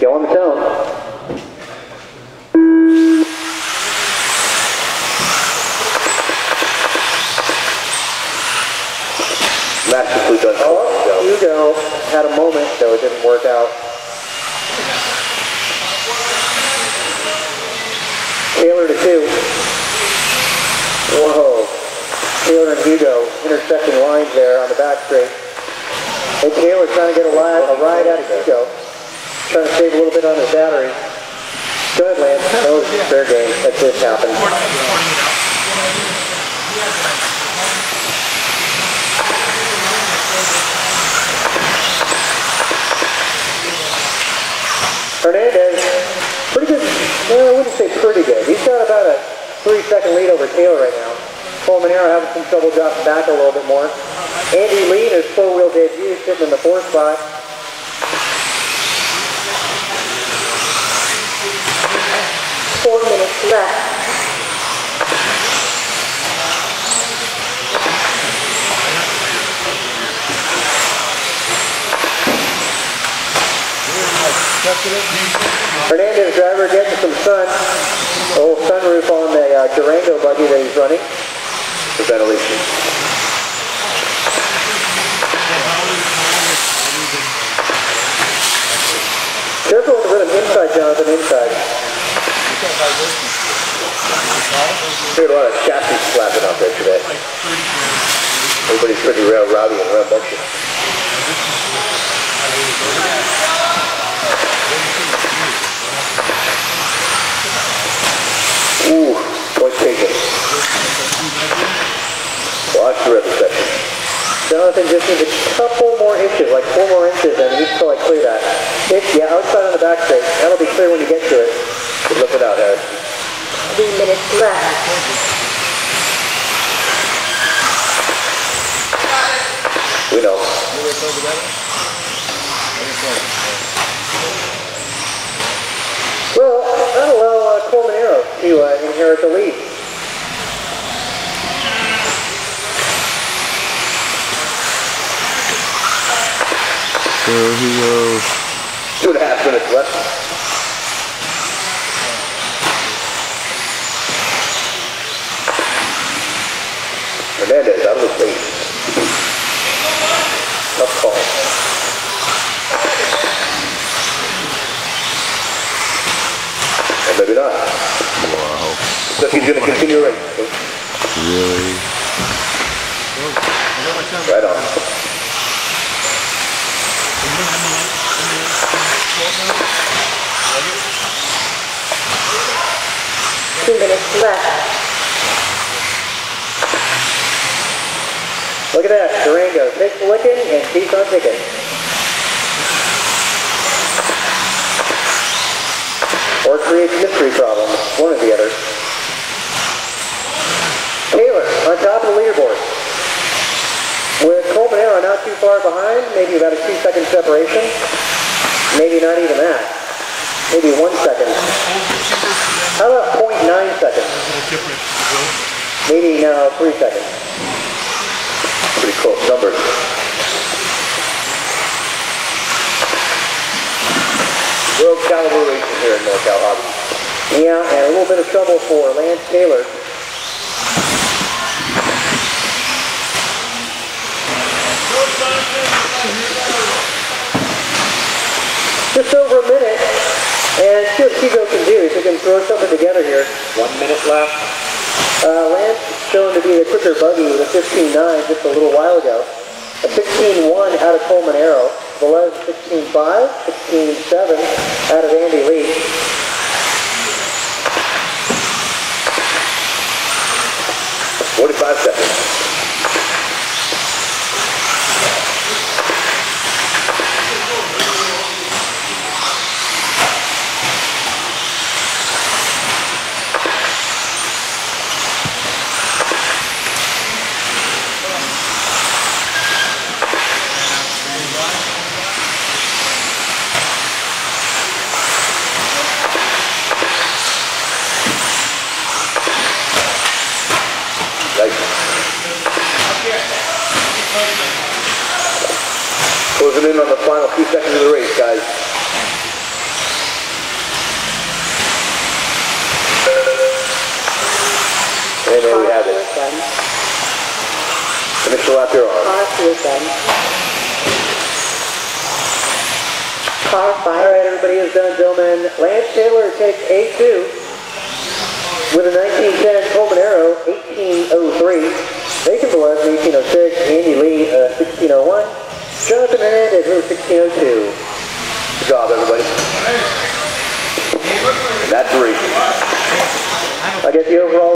Go on the tone. Masterfully done. Oh, Hugo had a moment, though it didn't work out. Taylor to 2. Whoa. Taylor and Hugo intersecting lines there on the back straight. Hey, Taylor trying to get a ride out of Hugo. Trying to save a little bit on his battery. Go ahead, Lance. That was fair game. That just happened. Hernandez, pretty good. Well, I wouldn't say pretty good. He's got about a 3-second lead over Taylor right now. Colmenero having some trouble dropping back a little bit more. Andy Lee in his four-wheel debut sitting in the 4th spot. Left. Hernandez driver getting some sun. A little sunroof on the Durango buggy that he's running. The ventilation. Careful with the rhythm. Inside, Jonathan. Inside. There's a lot of chassis slapping out there today. Everybody's pretty rowdy and rambunctious. Ooh, point taken. Watch the ripple section. Jonathan just needs a couple more inches, like 4 more inches, and he needs to like clear that. Yeah, outside on the back straight. That'll be clear when you get to it. Good looking out, Harris. 3 minutes left. We know. Well, that'll allow Colmenero to inherit the lead. There he goes. 2.5 minutes left. Hernandez out of the lead. Tough call. Or maybe not. Wow. Looks like he's going to continue racing. Really? Right on. Two minutes left. Look at that, Durango takes licking and keeps on ticking. Or creates mystery problems, one or the other. Taylor on top of the leaderboard. With Colmenero not too far behind, maybe about a 2-second separation. Maybe not even that. Maybe 1 second. How about 0.9 seconds? Maybe now 3 seconds. Pretty close numbers. World caliber racing here in NorCal Hobby. Yeah, and a little bit of trouble for Lance Taylor. Just over a minute, and see what Hugo can do. If he can throw something together here. 1 minute left. Lance shown to be the quicker buggy with a 15.9 just a little while ago. A 16.1 out of Colmenero. Velez 16.5, 16.7 out of Andy Lee. $45 seconds. Closing in on the final few seconds of the race, guys. done. Finish the lap you're on. Car 2 is done. Car 5. All right, everybody is done, gentlemen. Lance Taylor takes A2 with a 1910 Coleman Arrow, 1803. Nathan Velez, 1806. Andy Lee, 1601. Jonathan Hernandez, 1602. Good job, everybody. And that's 3. I get the overall